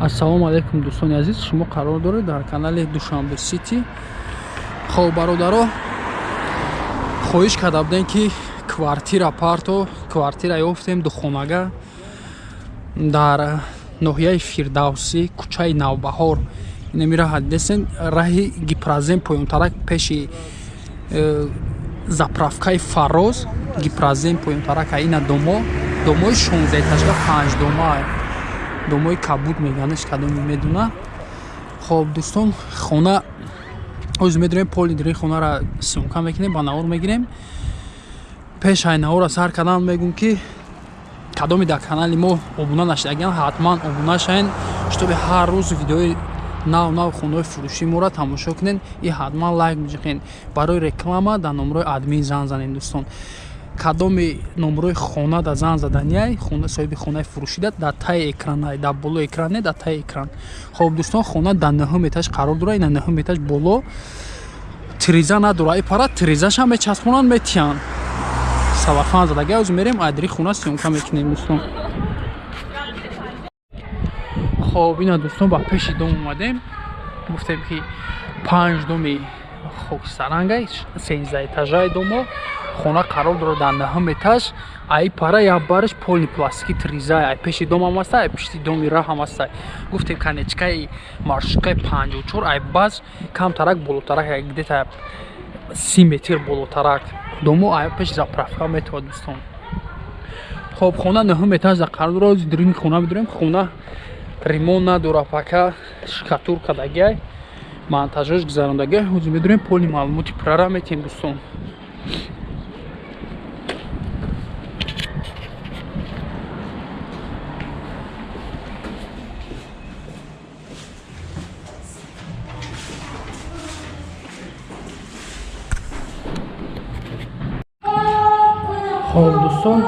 Ассалому алайкум дӯстони азиз, шумо қарор доред дар канали Душанбе Сити. Хоб бародаро, хоҳиш карда будем ки квартира парто, квартира ёфтем духонага дар ноҳияи Фирдавсӣ, кӯчаи Навбаҳор. Ина мираҳад десен раҳи Гипразен поёнтарак пеши заправкаи Фароз, Гипразен поёнтарака ина домои 16 этажга 5 домаа. домои кабуд меганаш кадоми медуна. Хоб дӯстон, хона оз медурем поли дири хонара сёмка мекунем, ба навор мегирем. Пеш ай навор аз ҳар кадам мегум ки кадоми дар канали мо обуна нашудаган ҳатман обуна шавен, чтобы ҳар рӯз видеои нав хонаҳои фурӯшии моро тамошо кунен. И ҳатман лайк биҷиқен. Барои реклама дар номерои админ зан занен дӯстон. Кадоми номерои хона да зан заданияй, хона соҳиби хонаи фурӯшида дар таи экранай, дар боло экран не, дар таи экран. Хоб дӯстон, хона дар 9 этаж қарор дорад. Ина 9 этаж боло тиреза надорад. И пара тирезаша мечаспонанд метиян. Савафан задага оз мерем айдри хона сёмка мекунем дӯстон. Хоб ина дӯстон, ба пеши дом омадем. Гуфтем ки 5 доми хокисарангай 13 этажаи домо хона қарор дорад дар 9 этаж. Ай пара як бараш полни пластики тиреза ай пеши дом ҳам аст, ай пешти доми раҳ ҳам аст. Гуфтем канечкаи маршруткаи 54 ай баъз камтарак болотарак, ай где-то 30 метр болотарак домо ай пеши заправка метавад дӯстон. Хоб хона 9 этаж да қарор дорад. Дирини хона медорем. Хона ремонт надорад, пака шкатурка дагай монтажош гузарондагай. ҳозир медорем поли маълумоти пурара метем дӯстон. Хоб дӯстон,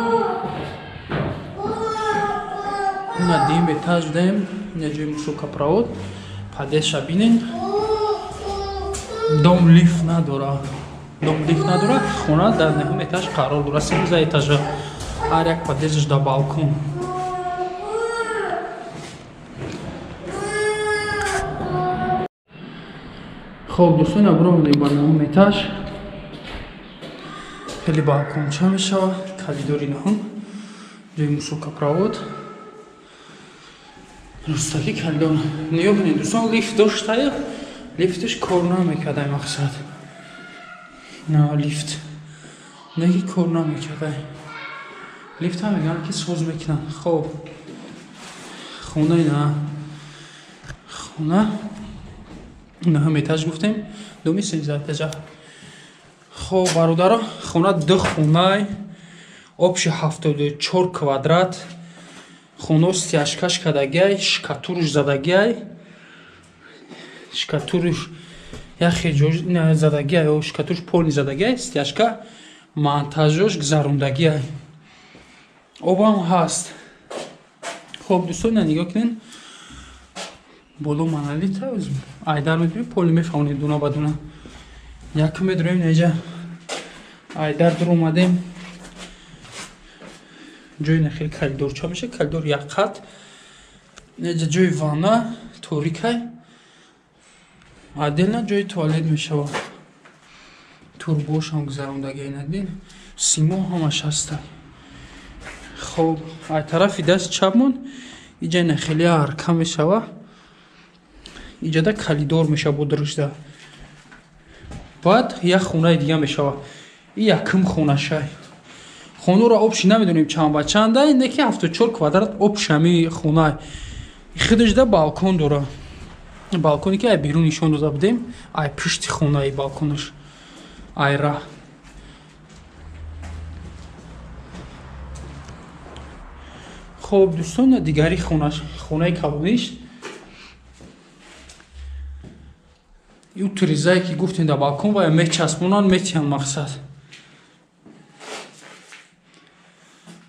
ина дим этаж дем, ина ҷои мушокапровод падеша бинен. Дом лифт надорад. Хона дар 9 этаж қарор дорад. 13 этажа, ҳар як падежаш дар балкон. Хоб дӯстон, абро медем ба 9 этаж. Хеле балконча мешавад. Калидори 9, ҷои мушокапровод. Ростаки калидор ниё бинед дӯстон, лифт доштая, лифташ кор намекардай мақсад. На лифт неги кор намекардай. Лифта мегӯянд ки соз мекунанд. Хоб хона ина хона 9 этаж гуфтем, доми 13 этажа. Хоб бародаро, хона ду хонай обши 74 квадрат. Хоно стяжкаш кадагай, шкатурш задагай. Шкатурш яхе ҷош задагай, шкатурш полни задагай, стяжка монтажош гузарондагай. Обам ҳаст. Хоб дӯстон, нигоҳ кунен. Боло монолита айдар медурем, полни мефаҳмонед дуна ба дуна. Як медурем неҷа айдар дур омадем. ҷои нахел калидорча меша, калидор як қат. Неҷа ҷои ванна торикай. Отдельно ҷои туалет мешавад. Турбошам гузарондагай надин. Симо ҳамаш ҳаста. Хоб ай тарафи даст чапмон иҷа нахели арка мешавад. Иҷада калидор мешавад бо диришда. Баъд як хонаи дига мешавад. И якум хонашай. Хонаро обши намедонем чанд ба чанда, неки 74 квадрат обшами хона. Хидашда балкон дора. Балконе ки ай берун нишон дода будем, ай пишти хонаи балконаш. Ай ра. Хоб дӯстон, дигари хонаи калониш. Ю тирезае ки гуфтем да балкон ва мечаспонанд метиянд мақсад.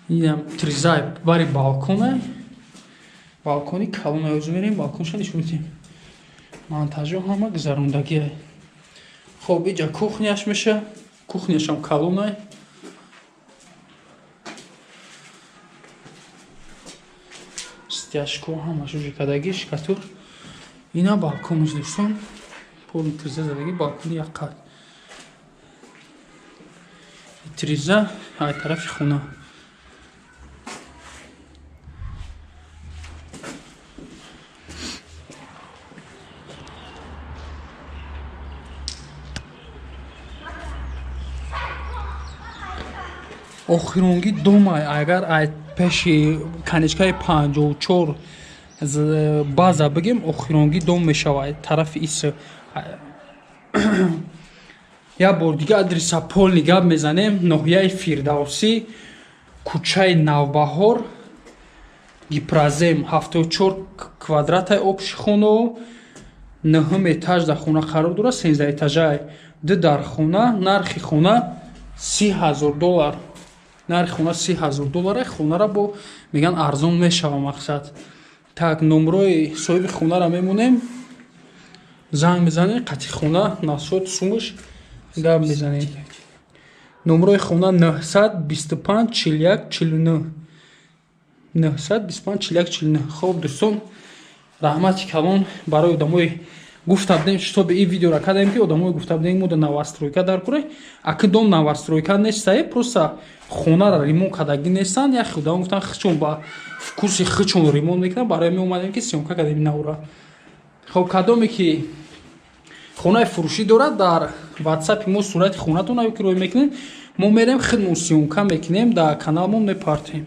Инам тирезаи бари балконай. Балкони калонай ӯз мерем, балконша нишон медиҳем. Монтажо ҳама гузарондагиай. Хоб иҷа кухняш меша. Кухняшам калонай. стяжку ҳамаш уже кадаги шикатур. Ина балконаш дӯстон. Поли тирза задаги балкони як қат. Тирза ай тарафи хона. охиронги домай агар ай пеши каничкаи 54 база бигем охиронги дом мешавад тарафи ис я бор дига адреса полни гап мезанем ноҳияи фирдавсӣ кӯчаи навбаҳор гипразем 74 квадратаи обшихона 9 этаж дар хона қарор дорад 13 этажаи ду дар хона нархи хона $30,000 нархи хона $30,000 хонара бо меган арзон мешава мақсад так номрои соҳиби хонара мемонем занг мезанем қати хона насот сумаш гап мезанем номрои хона 925 41 49 925 41 49 хоб дӯстон раҳмати калон барои одамои гуфта будем что бы и видеоро кардем ки одамои гуфта будем мода новостройка дар куре аки дом новостройка нестае просто хонара ремонт кардаги нестан я худам гуфтан хичон ба вкуси хичон ремонт мекунам барои ме омадем ки сёмка кардем навра хоб кадоме ки хонаи фурӯшӣ дорад дар ватсапи мо сурати хонатон ки рой мекунем мо мерем хидмон сёмка мекунем дар каналмон мепартем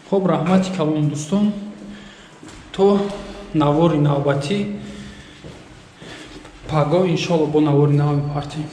хоб раҳмати калон дӯстон то навори навбатӣ паго иншоалло бо навори нав мепартем